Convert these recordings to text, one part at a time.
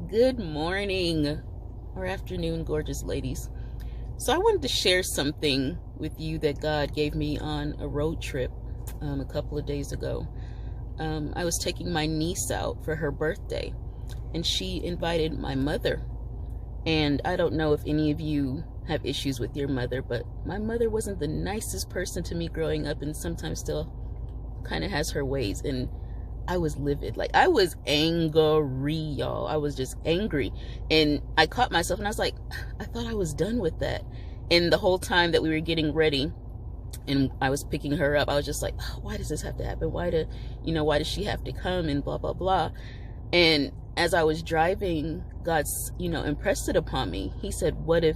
Good morning or afternoon, gorgeous ladies. So I wanted to share something with you that God gave me on a road trip a couple of days ago. I was taking my niece out for her birthday, and she invited my mother. And I don't know if any of you have issues with your mother, but my mother wasn't the nicest person to me growing up, and sometimes still kind of has her ways. And I was livid. Like, I was angry, y'all. I was just angry. And I caught myself and I was like, I thought I was done with that. And the whole time that we were getting ready and I was picking her up, I was just like, oh, why does this have to happen? Why does she have to come and blah, blah, blah. And as I was driving, God's, impressed it upon me. He said, what if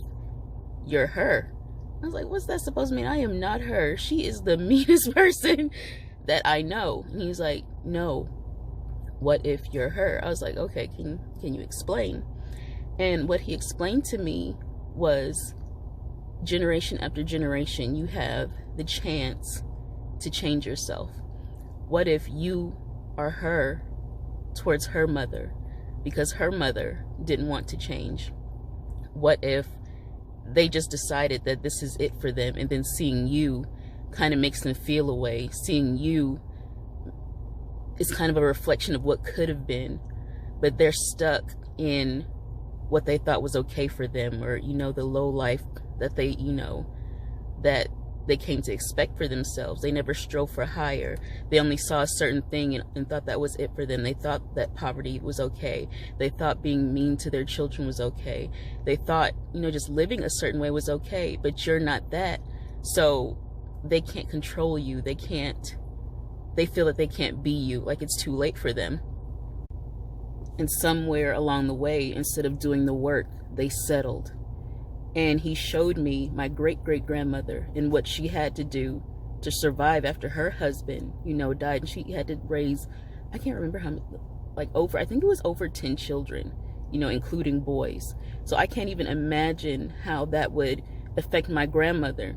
you're her? I was like, what's that supposed to mean? I am not her. She is the meanest person that I know. And he's like, no, what if you're her? I was like, okay, can you explain? And what he explained to me was, generation after generation, you have the chance to change yourself. What if you are her towards her mother because her mother didn't want to change? What if they just decided that this is it for them, and then seeing you kind of makes them feel away? Seeing you is kind of a reflection of what could have been, but they're stuck in what they thought was okay for them, or the low life that they came to expect for themselves. They never strove for higher. They only saw a certain thing and thought that was it for them. They thought that poverty was okay. They thought being mean to their children was okay. They thought just living a certain way was okay, but you're not that. So they can't control you. They feel that they can't be you, like it's too late for them. And somewhere along the way, instead of doing the work, they settled. And he showed me my great-great-grandmother and what she had to do to survive after her husband, died. And she had to raise, I can't remember how many, I think it was over 10 children, including boys. So I can't even imagine how that would affect my grandmother,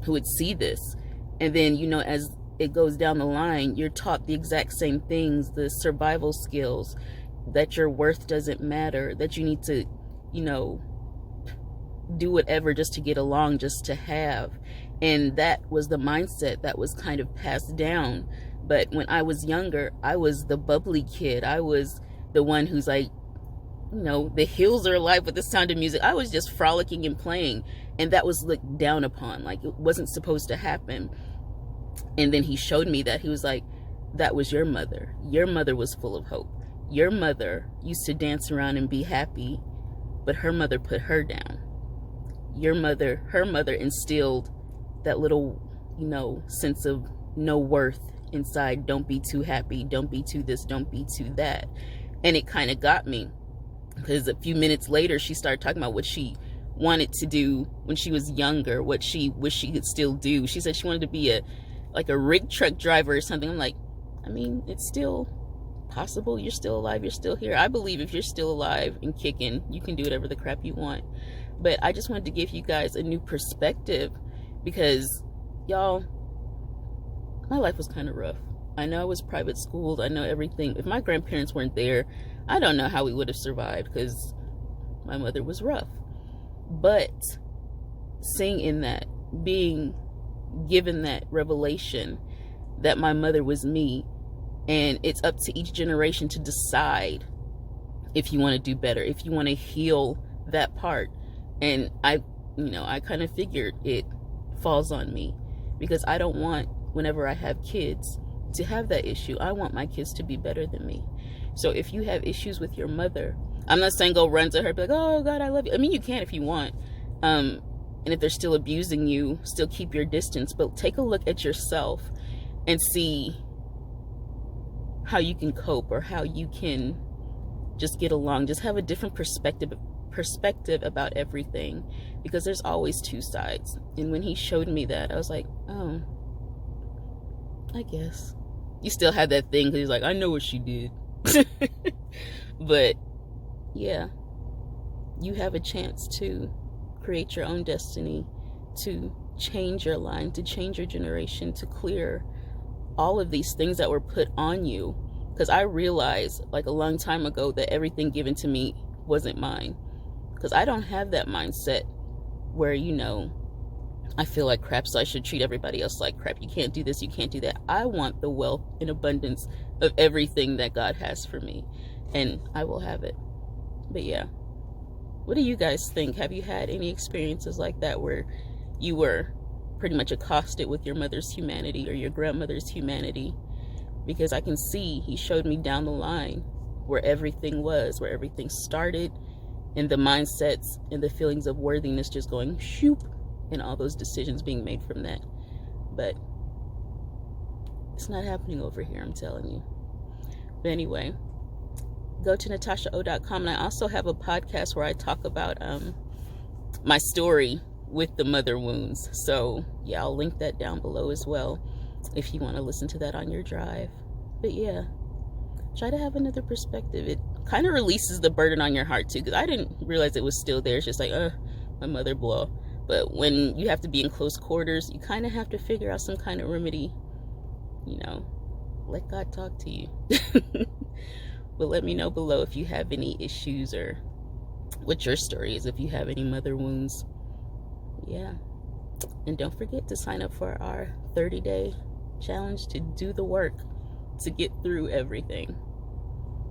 who would see this. And then, as it goes down the line, you're taught the exact same things, the survival skills, that your worth doesn't matter, that you need to, do whatever just to get along, just to have. And that was the mindset that was kind of passed down. But when I was younger, I was the bubbly kid. I was the one who's like, the hills are alive with the sound of music. I was just frolicking and playing, and that was looked down upon, like it wasn't supposed to happen. And then he showed me that. He was like, that was your mother. Your mother was full of hope. Your mother used to dance around and be happy, but her mother put her down. Her mother instilled that little, sense of no worth inside. Don't be too happy. Don't be too this. Don't be too that. And it kind of got me, because a few minutes later, she started talking about what she wanted to do when she was younger, what she wished she could still do. She said she wanted to be a rig truck driver or something. I'm like, it's still possible. You're still alive. You're still here. I believe if you're still alive and kicking, you can do whatever the crap you want. But I just wanted to give you guys a new perspective, because y'all, my life was kind of rough. I know I was private schooled. I know everything. If my grandparents weren't there, I don't know how we would have survived, because my mother was rough. But seeing in that, being given that revelation that my mother was me, and it's up to each generation to decide if you want to do better, if you want to heal that part. And I kind of figured it falls on me, because I don't want, whenever I have kids, to have that issue. I want my kids to be better than me. So if you have issues with your mother, I'm not saying go run to her, be like, oh God, I love you. You can if you want. And if they're still abusing you, still keep your distance. But take a look at yourself and see how you can cope, or how you can just get along. Just have a different perspective about everything, because there's always two sides. And when he showed me that, I was like, oh, I guess. You still have that thing, because he's like, I know what she did. But yeah, you have a chance to create your own destiny, to change your line, to change your generation, to clear all of these things that were put on you Because I realized like a long time ago that everything given to me wasn't mine. Because I don't have that mindset where, you know, I feel like crap, so I should treat everybody else like crap. You can't do this, you can't do that. I want the wealth and abundance of everything that God has for me, and I will have it. But yeah, what do you guys think? Have you had any experiences like that where you were pretty much accosted with your mother's humanity or your grandmother's humanity? Because I can see he showed me down the line where everything was, where everything started, and the mindsets and the feelings of worthiness just going shoop, and all those decisions being made from that. But it's not happening over here, I'm telling you. But anyway, go to natashaoh.com, and I also have a podcast where I talk about my story with the mother wounds. So yeah, I'll link that down below as well if you want to listen to that on your drive. But yeah, try to have another perspective. It kind of releases the burden on your heart too, because I didn't realize it was still there. It's just like, my mother, blah. But when you have to be in close quarters, you kind of have to figure out some kind of remedy, you know, let God talk to you. But let me know below if you have any issues or what your story is, if you have any mother wounds. Yeah. And don't forget to sign up for our 30-day challenge to do the work to get through everything.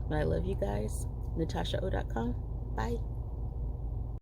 But I love you guys. natashaoh.com. Bye.